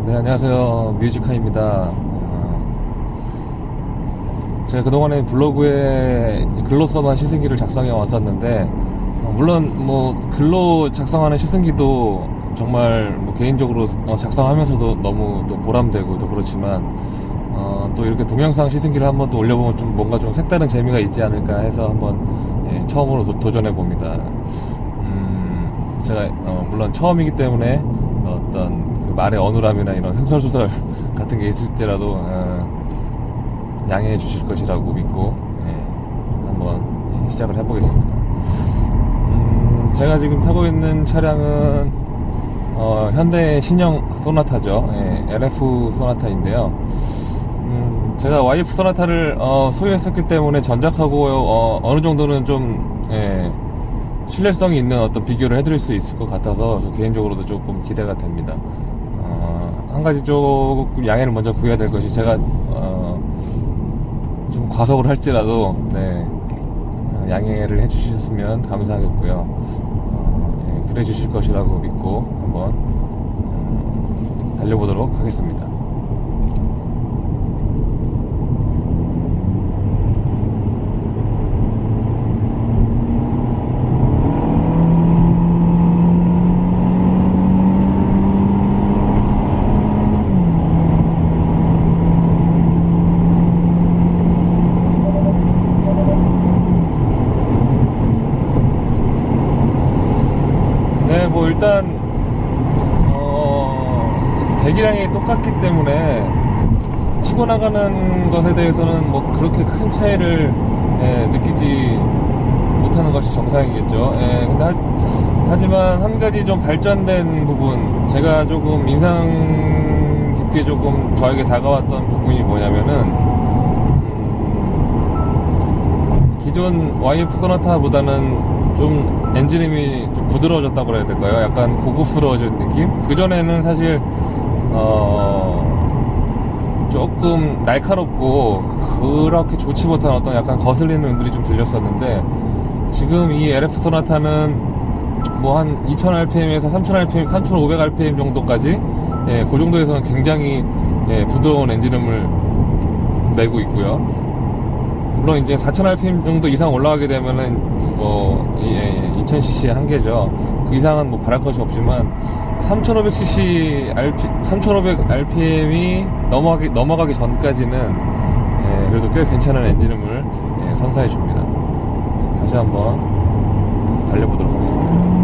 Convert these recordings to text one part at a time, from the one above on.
네, 안녕하세요. 뮤지카입니다. 제가 그동안에 블로그에 글로 써만 시승기를 작성해 왔었는데, 물론 뭐 글로 작성하는 시승기도 정말 뭐 개인적으로 작성하면서도 너무 또 보람되고 또 그렇지만, 또 이렇게 동영상 시승기를 한번 또 올려보면 좀 뭔가 좀 색다른 재미가 있지 않을까 해서 한번 처음으로 도전해 봅니다. 제가 물론 처음이기 때문에 어떤 그 말의 어눌함이나 이런 횡설수설 같은 게 있을지라도 양해해 주실 것이라고 믿고 한번 시작을 해보겠습니다. 제가 지금 타고 있는 차량은 현대 신형 소나타죠. LF 소나타인데요. 제가 YF 소나타를 소유했었기 때문에 전작하고 어느 정도는 좀 신뢰성이 있는 어떤 비교를 해드릴 수 있을 것 같아서 개인적으로도 조금 기대가 됩니다. 한 가지 조금 양해를 먼저 구해야 될 것이, 제가 좀 과속을 할지라도 양해를 해주셨으면 감사하겠고요. 그래 주실 것이라고 믿고 한번 달려보도록 하겠습니다. 뭐 일단 배기량이 똑같기 때문에 치고 나가는 것에 대해서는 뭐 그렇게 큰 차이를 느끼지 못하는 것이 정상이겠죠. 근데 하지만 한 가지 좀 발전된 부분, 제가 조금 인상 깊게 조금 저에게 다가왔던 부분이 뭐냐면은, 기존 YF 소나타보다는 좀 엔진음이 좀 부드러워졌다고 해야 될까요? 약간 고급스러워진 느낌? 그전에는 사실 조금 날카롭고 그렇게 좋지 못한 어떤 약간 거슬리는 음들이 좀 들렸었는데, 지금 이 LF 소나타는 뭐 한 2000rpm에서 3000rpm, 3500rpm 정도까지 그 정도에서는 굉장히 부드러운 엔진음을 내고 있고요. 물론 이제 4000rpm 정도 이상 올라가게 되면은 2000cc의 한계죠. 그 이상은 뭐 바랄 것이 없지만 3500cc 3500rpm이 넘어가기 전까지는 그래도 꽤 괜찮은 엔진음을 선사해 줍니다. 다시 한번 달려보도록 하겠습니다.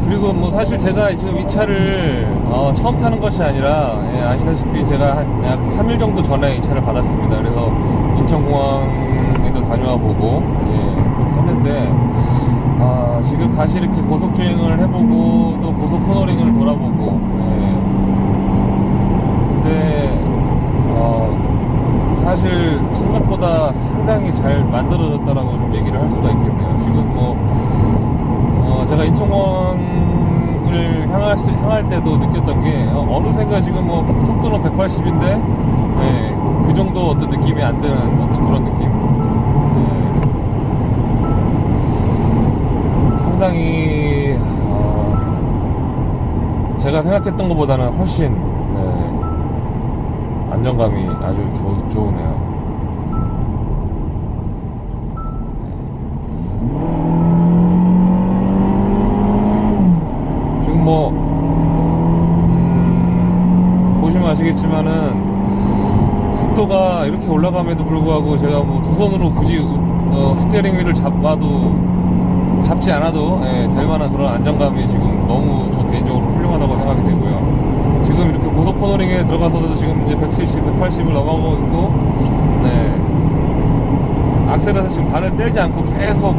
그리고 뭐 사실 제가 지금 이 차를 처음 타는 것이 아니라, 아시다시피 제가 약 3일 정도 전에 이 차를 받았습니다. 그래서 인천공항에도 다녀와 보고 그렇게 했는데, 지금 다시 이렇게 고속주행을 해보고 또 고속 코너링을 돌아보고, 근데 사실 생각보다 상당히 잘 만들어졌다라고 좀 얘기를 할 수가 있겠네요. 지금 뭐 제가 인천공항을 향할 때도 느꼈던 게, 어느샌가 지금 뭐 속도는 180인데 그 정도 어떤 느낌이 안 드는 어떤 그런 느낌. 상당히 제가 생각했던 것보다는 훨씬 안정감이 아주 좋으네요. 뭐 보시면 아시겠지만은 속도가 이렇게 올라감에도 불구하고 제가 뭐 두 손으로 굳이 스티어링 휠을 잡지 않아도 될 만한 그런 안정감이 지금 너무 저 개인적으로 훌륭하다고 생각이 되고요. 지금 이렇게 고속 코너링에 들어가서도 지금 이제 170, 180을 넘어가고 있고, 악셀에서 지금 발을 떼지 않고 계속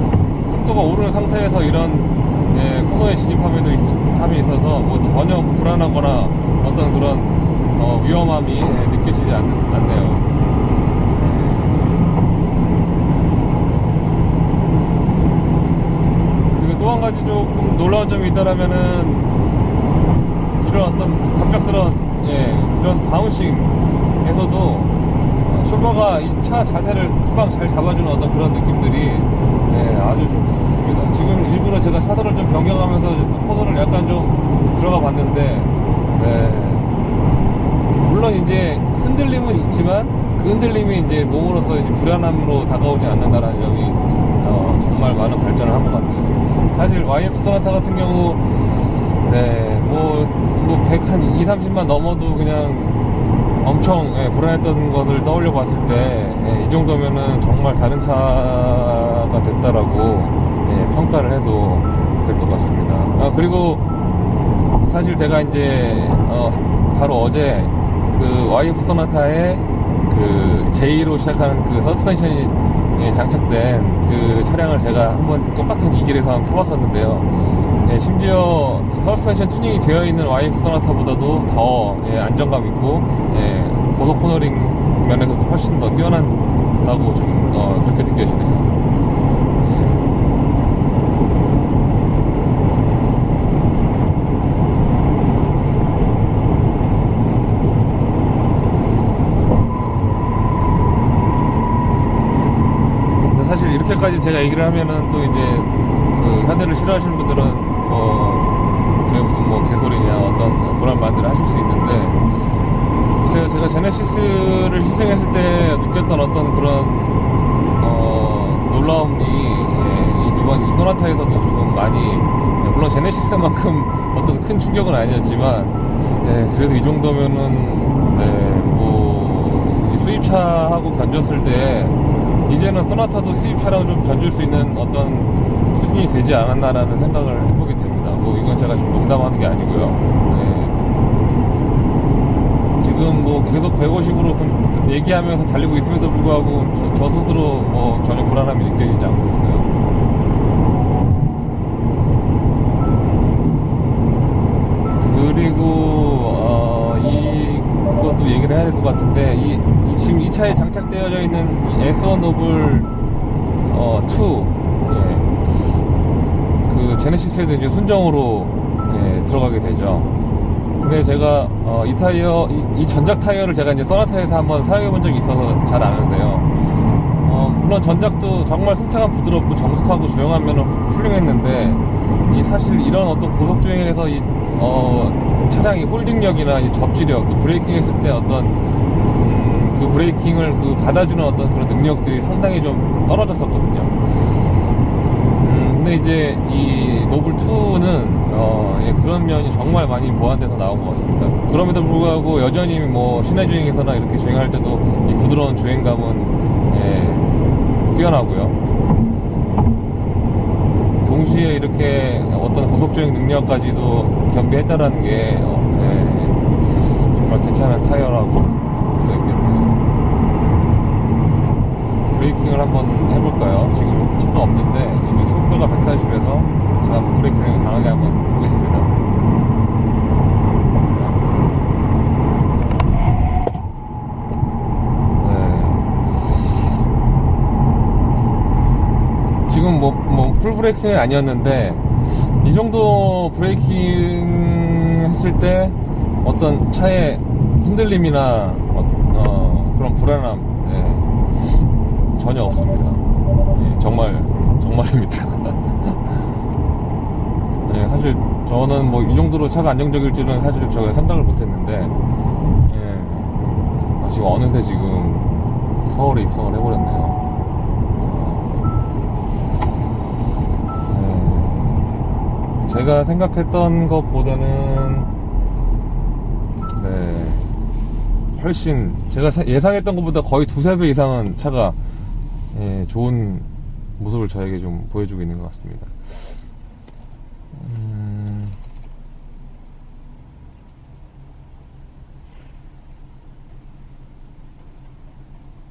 속도가 오르는 상태에서 이런 코너에 진입함에도 함이 있어서 뭐 전혀 불안하거나 어떤 그런 위험함이 느껴지지 않네요. 그리고 또 한 가지 조금 놀라운 점이 있다라면은, 이런 어떤 갑작스러운 이런 바운싱에서도 쇼버가 이 차 자세를 금방 잘 잡아주는 어떤 그런 느낌들이 아주 좋습니다. 지금 일부러 제가 차도를 좀 변경하면서 코너를 약간 좀 들어가 봤는데, 물론 이제 흔들림은 있지만 그 흔들림이 이제 몸으로서 이제 불안함으로 다가오지 않는다라는 점이 정말 많은 발전을 한 것 같아요. 사실 YF 소나타 같은 경우 뭐 100, 한 2, 30만 넘어도 그냥 엄청 불안했던 것을 떠올려 봤을 때 이 정도면은 정말 다른 차가 됐다라고 평가를 해도 될 것 같습니다. 그리고 사실 제가 이제 바로 어제 그 YF 소나타의 그 J로 시작하는 그 서스펜션이 장착된 그 차량을 제가 한번 똑같은 이 길에서 한번 타봤었는데요. 심지어 서스펜션 튜닝이 되어 있는 YF 소나타보다도 더 안정감 있고 고속 코너링 면에서도 훨씬 더 뛰어난다고 좀 그렇게 느껴지네요. 사실 이렇게까지 제가 얘기를 하면은 또 이제 그 현대를 싫어하시는 분들은 저게 무슨 뭐 개소리냐 어떤 그런 말들을 하실 수 있는데, 제가 제네시스를 시승했을 때 느꼈던 어떤 그런 놀라움이 이번 이 소나타에서도 조금 많이, 물론 제네시스만큼 어떤 큰 충격은 아니었지만 그래도 이 정도면은 뭐 수입차하고 견졌을 때 이제는 소나타도 수입차랑 좀 견줄 수 있는 어떤 수준이 되지 않았나라는 생각을 해보게 됩니다. 뭐 이건 제가 좀 농담하는 게 아니고요. 지금 뭐 계속 150으로 얘기하면서 달리고 있음에도 불구하고 저 스스로 뭐 전혀 불안함이 느껴지지 않고 있어요. 그리고 이것도 얘기를 해야 될 것 같은데, 지금 이 차에 장착되어져 있는 이 S1 노블 2, 그 제네시스에도 이제 순정으로 들어가게 되죠. 근데 제가 이 타이어, 이 전작 타이어를 제가 이제 소나타에서 한번 사용해 본 적이 있어서 잘 아는데요. 물론 전작도 정말 승차감 부드럽고 정숙하고 조용한 면은 훌륭했는데, 사실 이런 어떤 고속 주행에서 차량이 홀딩력이나 이 접지력, 브레이킹 했을 때 어떤 그 브레이킹을 받아주는 어떤 그런 능력들이 상당히 좀 떨어졌었거든요. 근데 이제 이 노블2는 그런 면이 정말 많이 보완돼서 나온 것 같습니다. 그럼에도 불구하고 여전히 뭐 시내 주행에서나 이렇게 주행할 때도 이 부드러운 주행감은 뛰어나고요. 동시에 이렇게 어떤 고속주행 능력까지도 겸비했다라는 게 정말 괜찮은 타이어라고 볼 수 있겠네요. 브레이킹을 한번 해볼까요? 지금 차가 없는데 지금 속도가 140에서 제가 한번 브레이킹을 강하게 한번 보겠습니다. 지금 풀 브레이킹은 아니었는데, 이 정도 브레이킹 했을 때 어떤 차의 흔들림이나 그런 불안함 전혀 없습니다. 정말입니다. 사실 저는 뭐 이 정도로 차가 안정적일지는 사실 제가 생각을 못했는데, 지금 어느새 지금 서울에 입성을 해버렸네요. 제가 생각했던 것보다는 훨씬 제가 예상했던 것보다 거의 2~3배 이상은 차가 좋은 모습을 저에게 좀 보여주고 있는 것 같습니다.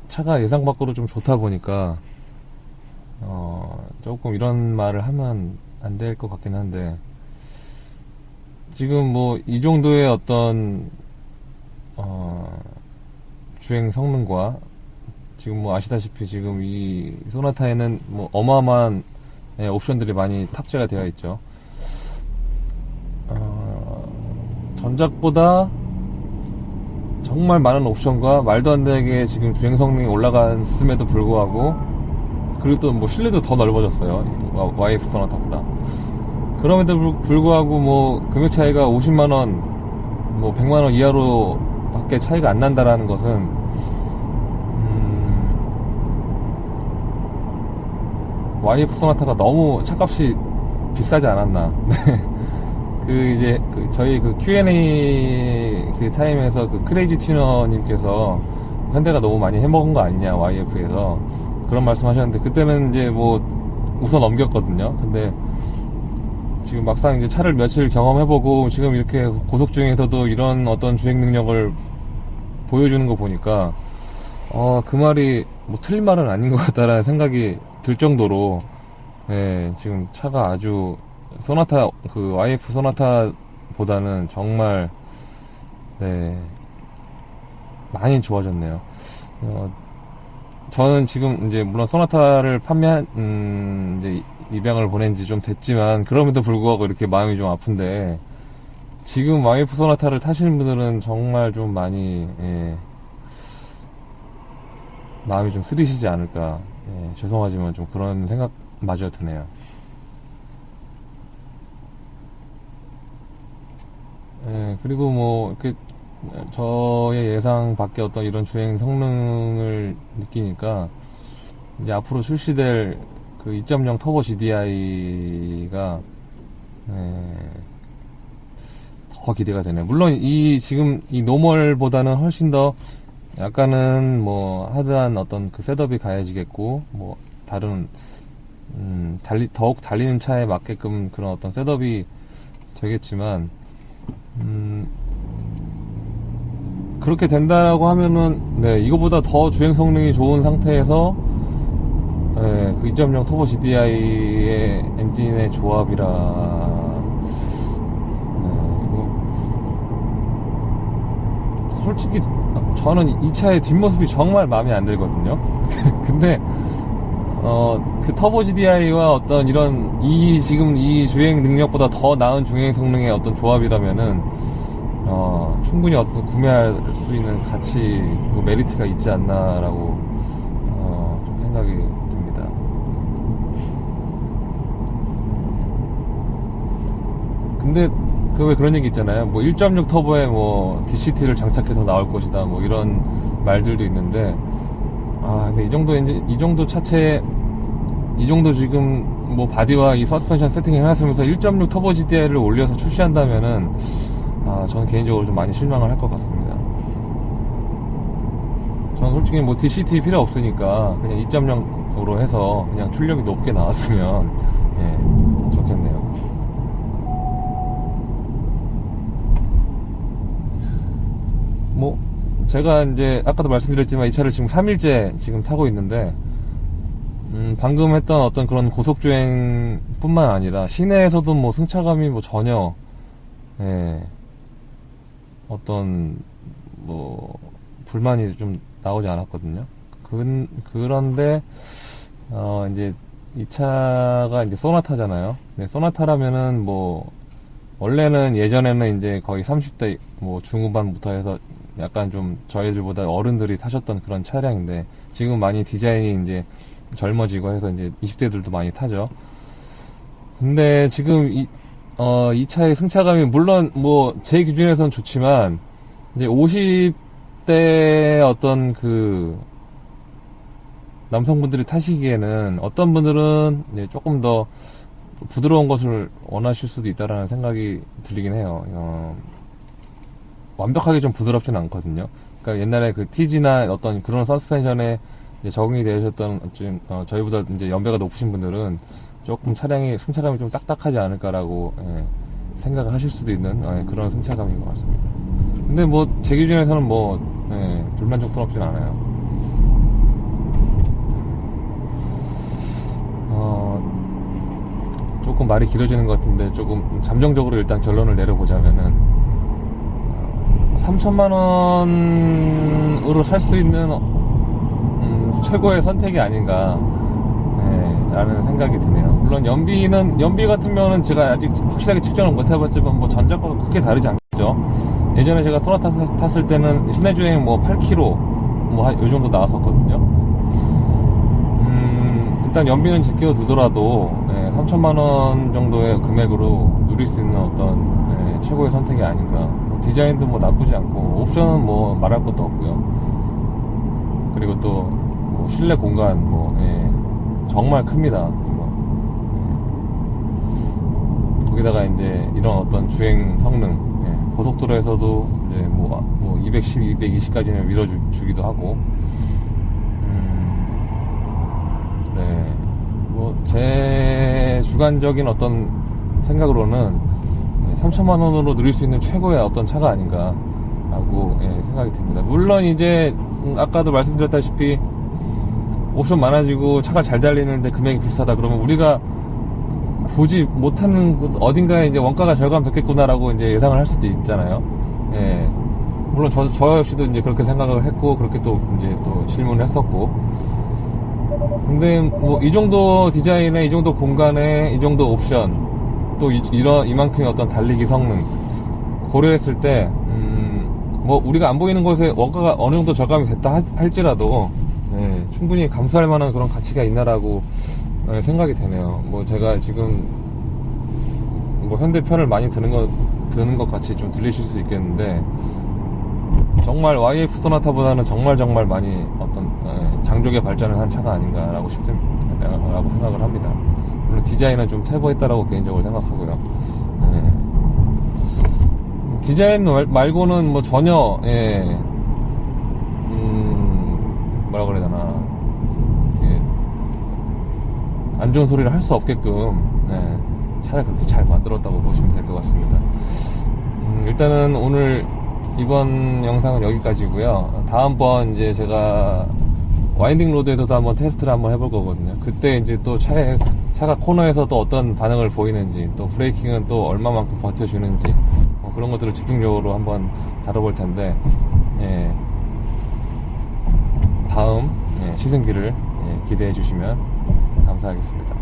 차가 예상 밖으로 좀 좋다 보니까 조금 이런 말을 하면 안 될 것 같긴 한데, 지금 뭐 이 정도의 어떤 주행 성능과 지금 뭐 아시다시피 지금 이 소나타에는 뭐 어마어마한 옵션들이 많이 탑재가 되어 있죠. 전작보다 정말 많은 옵션과 말도 안 되게 지금 주행 성능이 올라갔음에도 불구하고, 그리고 또 뭐 실내도 더 넓어졌어요. YF 소나타보다. 그럼에도 불구하고 뭐 금액 차이가 50만원, 뭐 100만원 이하로 밖에 차이가 안 난다라는 것은, YF 소나타가 너무 차값이 비싸지 않았나. 저희 Q&A 타임에서 크레이지 튜너님께서 현대가 너무 많이 해먹은 거 아니냐, YF에서. 그런 말씀 하셨는데, 그때는 이제 뭐, 웃어 넘겼거든요. 근데, 지금 막상 이제 차를 며칠 경험해보고, 지금 이렇게 고속 중에서도 이런 어떤 주행 능력을 보여주는 거 보니까, 그 말이 뭐 틀린 말은 아닌 것 같다라는 생각이 들 정도로, 네, 지금 차가 아주, 소나타, YF 소나타보다는 정말, 네, 많이 좋아졌네요. 저는 지금 이제 물론 소나타를 이제 입양을 보낸 지 좀 됐지만, 그럼에도 불구하고 이렇게 마음이 좀 아픈데, 지금 YF 소나타를 타시는 분들은 정말 좀 많이, 예, 마음이 좀 쓰리시지 않을까. 예, 죄송하지만 좀 그런 생각마저 드네요. 예, 그리고 뭐, 이렇게, 저의 예상 밖의 어떤 이런 주행 성능을 느끼니까, 이제 앞으로 출시될 그 2.0 터보 GDI가, 더 기대가 되네요. 물론 지금 이 노멀보다는 훨씬 더 약간은 뭐 하드한 어떤 그 셋업이 가해지겠고, 뭐 다른 더욱 달리는 차에 맞게끔 그런 어떤 셋업이 되겠지만, 그렇게 된다고 하면은, 네, 이거보다 더 주행 성능이 좋은 상태에서, 네, 그 2.0 터보 GDI의 엔진의 조합이라, 네, 이거 솔직히 저는 이 차의 뒷모습이 정말 마음에 안 들거든요. 근데 그 터보 GDI와 어떤 이런 지금 이 주행 능력보다 더 나은 주행 성능의 어떤 조합이라면은 충분히 어떤 구매할 수 있는 가치, 메리트가 있지 않나라고 좀 생각이 듭니다. 근데 왜 그런 얘기 있잖아요. 뭐 1.6 터보에 뭐 DCT를 장착해서 나올 것이다, 뭐 이런 말들도 있는데, 근데 이 정도 차체, 이 정도 지금 뭐 바디와 이 서스펜션 세팅 해놨으면서 1.6 터보 GDI를 올려서 출시한다면은, 저는 개인적으로 좀 많이 실망을 할 것 같습니다. 저는 솔직히 뭐 DCT 필요 없으니까 그냥 2.0으로 해서 그냥 출력이 높게 나왔으면, 예, 좋겠네요. 뭐 제가 이제 아까도 말씀드렸지만 이 차를 지금 3일째 지금 타고 있는데, 방금 했던 어떤 그런 고속주행 뿐만 아니라 시내에서도 뭐 승차감이 뭐 전혀, 예, 어떤 뭐 불만이 좀 나오지 않았거든요. 그런데 이제 이 차가 이제 소나타잖아요. 네, 소나타라면은 뭐 원래는 예전에는 이제 거의 30대 뭐 중후반부터 해서 약간 좀 저희들보다 어른들이 타셨던 그런 차량인데, 지금 많이 디자인이 이제 젊어지고 해서 이제 20대들도 많이 타죠. 근데 지금 이 차의 승차감이 물론 뭐 제 기준에선 좋지만, 이제 50대 어떤 그 남성분들이 타시기에는 어떤 분들은 이제 조금 더 부드러운 것을 원하실 수도 있다라는 생각이 들리긴 해요. 완벽하게 좀 부드럽진 않거든요. 그러니까 옛날에 그 TG나 어떤 그런 서스펜션에 이제 적응이 되셨던 저희보다 이제 연배가 높으신 분들은 조금 승차감이 좀 딱딱하지 않을까라고, 예, 생각을 하실 수도 있는, 그런 승차감인 것 같습니다. 근데 뭐 제 기준에서는 뭐, 예, 불만족스럽진 않아요. 조금 말이 길어지는 것 같은데 조금 잠정적으로 일단 결론을 내려보자면은, 3천만원으로 살 수 있는 최고의 선택이 아닌가, 라는 생각이 드네요. 물론 연비 같은 경우는 제가 아직 확실하게 측정을 못 해봤지만 뭐 전작과 크게 다르지 않겠죠. 예전에 제가 소나타 탔을 때는 시내주행 뭐 8km 뭐 요 정도 나왔었거든요. 일단 연비는 제껴 두더라도 3천만원 정도의 금액으로 누릴 수 있는 어떤 최고의 선택이 아닌가. 디자인도 뭐 나쁘지 않고 옵션은 뭐 말할 것도 없고요. 그리고 또 뭐 실내 공간 뭐 정말 큽니다. 이거. 거기다가 이제 이런 어떤 주행 성능, 고속도로에서도 이제 뭐 210, 220까지는 밀어주기도 하고. 네, 뭐 제 주관적인 어떤 생각으로는 3천만 원으로 누릴 수 있는 최고의 어떤 차가 아닌가라고 생각이 듭니다. 물론 이제 아까도 말씀드렸다시피 옵션 많아지고 차가 잘 달리는데 금액이 비싸다 그러면 우리가 보지 못하는 어딘가에 이제 원가가 절감됐겠구나라고 이제 예상을 할 수도 있잖아요. 물론 저 역시도 이제 그렇게 생각을 했고 그렇게 또 이제 또 질문을 했었고. 근데 뭐 이 정도 디자인에 이 정도 공간에 이 정도 옵션 또 이만큼의 어떤 달리기 성능 고려했을 때 뭐 우리가 안 보이는 곳에 원가가 어느 정도 절감이 됐다 할지라도 충분히 감수할 만한 그런 가치가 있나라고 생각이 되네요. 뭐 제가 지금 뭐 현대 편을 많이 드는 것 같이 좀 들리실 수 있겠는데 정말 YF 소나타보다는 정말 많이 어떤 장족의 발전을 한 차가 아닌가라고 라고 생각을 합니다. 물론 디자인은 좀 퇴보했다라고 개인적으로 생각하고요. 디자인 말고는 뭐 전혀 뭐라 그래야 되나 안 좋은 소리를 할 수 없게끔 차를 그렇게 잘 만들었다고 보시면 될 것 같습니다. 일단은 오늘 이번 영상은 여기까지고요. 다음번 이제 제가 와인딩 로드에서도 한번 테스트를 한번 해볼 거거든요. 그때 이제 또 차가 코너에서 또 어떤 반응을 보이는지, 또 브레이킹은 또 얼마만큼 버텨주는지, 그런 것들을 집중적으로 한번 다뤄볼 텐데, 다음 시승기를 기대해 주시면 감사하겠습니다.